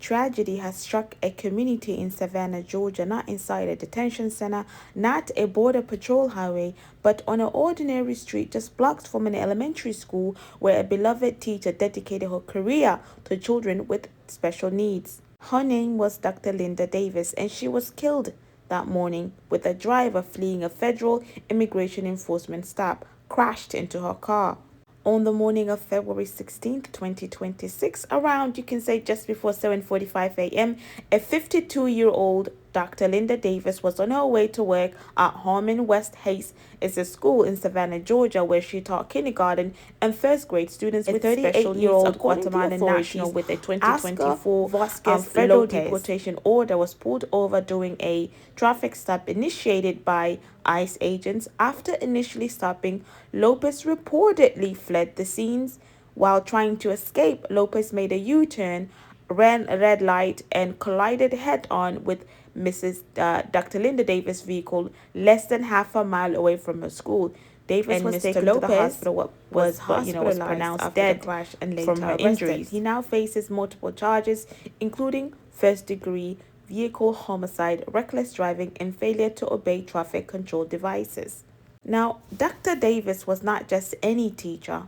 tragedy has struck a community in Savannah, Georgia, not inside a detention center, not a border patrol highway, but on an ordinary street just blocks from an elementary school where a beloved teacher dedicated her career to children with special needs. Her name was Dr. Linda Davis, and she was killed that morning with a driver fleeing a federal immigration enforcement stop crashed into her car. On the morning of February 16th, 2026, around, you can say, just before 7:45 a.m., a 52-year-old Dr. Linda Davis was on her way to work at Harmon West Hayes. It's a school in Savannah, Georgia, where she taught kindergarten and first grade students with special needs. Old Guatemalan national with a 2024 federal deportation order was pulled over during a traffic stop initiated by ICE agents. After initially stopping, Lopez reportedly fled the scenes. While trying to escape, Lopez made a U-turn, ran a red light, and collided head-on with Dr. Linda Davis' vehicle less than half a mile away from her school. Davis was taken to the hospital, was pronounced dead crash and later from her injuries. He now faces multiple charges, including first-degree vehicle homicide, reckless driving, and failure to obey traffic control devices. Now, Dr. Davis was not just any teacher,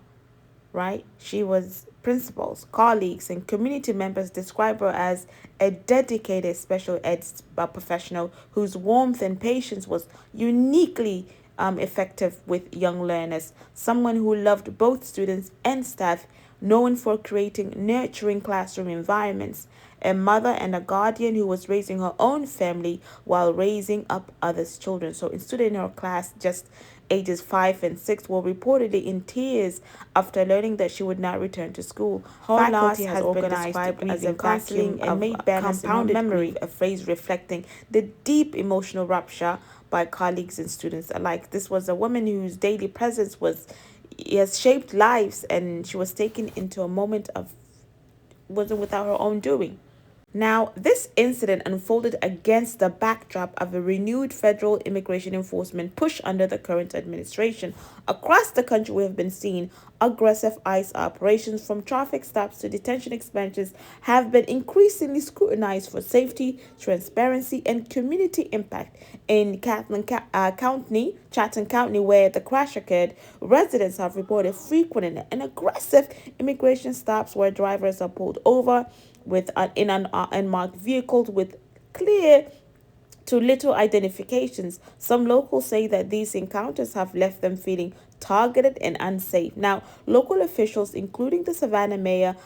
right? She was principals, colleagues, and community members describe her as a dedicated special ed professional whose warmth and patience was uniquely effective with young learners. Someone who loved both students and staff, known for creating nurturing classroom environments. A mother and a guardian who was raising her own family while raising up others' children. So, students in her class, just ages 5 and 6, were reportedly in tears after learning that she would not return to school. Her loss has been described as a counseling and made banners in her memory, a phrase reflecting the deep emotional rupture by colleagues and students alike. This was a woman whose daily presence has shaped lives, and she was taken into a moment of wasn't without her own doing. Now, this incident unfolded against the backdrop of a renewed federal immigration enforcement push under the current administration. Across the country, we have been seeing aggressive ICE operations, from traffic stops to detention expansions, have been increasingly scrutinized for safety, transparency, and community impact. In Chatham County, where the crash occurred, residents have reported frequent and aggressive immigration stops where drivers are pulled over with in unmarked vehicles with clear to little identifications. Some locals say that these encounters have left them feeling targeted and unsafe. Now, local officials, including the Savannah mayor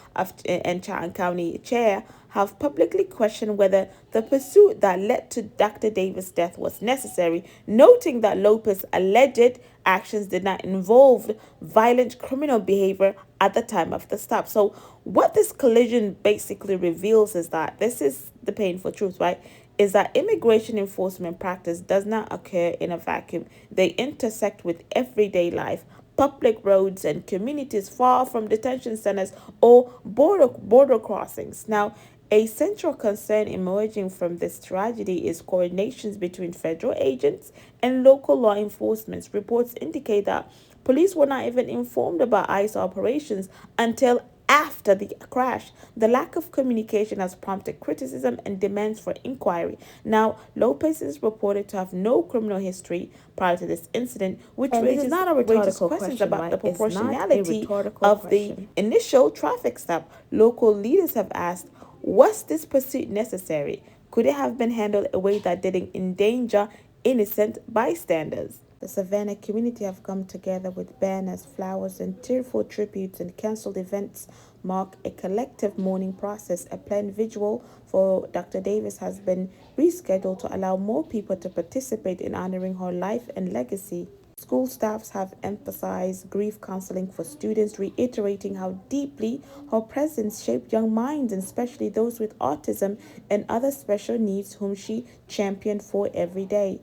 and Chatham County chair, have publicly questioned whether the pursuit that led to Dr. Davis' death was necessary, noting that Lopez's alleged actions did not involve violent criminal behavior at the time of the stop. So what this collision basically reveals is that this is the painful truth, right? Is that immigration enforcement practice does not occur in a vacuum. They intersect with everyday life, public roads, and communities far from detention centers or border crossings. Now, a central concern emerging from this tragedy is coordinations between federal agents and local law enforcement. Reports indicate that police were not even informed about ICE operations until after the crash. The lack of communication has prompted criticism and demands for inquiry. Now, Lopez is reported to have no criminal history prior to this incident, which raises not a rhetorical questions about right? The proportionality of the initial traffic stop. Local leaders have asked, was this pursuit necessary? Could it have been handled in a way that didn't endanger innocent bystanders? The Savannah community have come together with banners, flowers, and tearful tributes, and cancelled events mark a collective mourning process. A planned vigil for Dr. Davis has been rescheduled to allow more people to participate in honoring her life and legacy. School staffs have emphasized grief counseling for students, reiterating how deeply her presence shaped young minds, and especially those with autism and other special needs whom she championed for every day.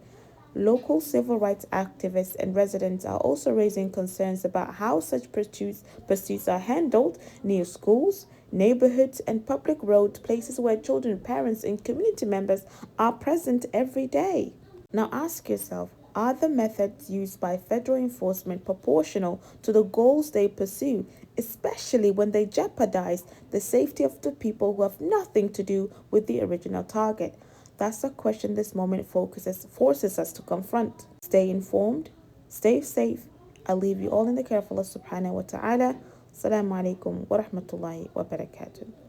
Local civil rights activists and residents are also raising concerns about how such pursuits are handled near schools, neighborhoods, and public roads, places where children, parents, and community members are present every day. Now ask yourself, are the methods used by federal enforcement proportional to the goals they pursue? especially when they jeopardize the safety of the people who have nothing to do with the original target? That's a question this moment forces us to confront. Stay informed, stay safe. I'll leave you all in the care of Allah subhanahu wa ta'ala. Assalamu alaikum wa rahmatullahi wa barakatuh.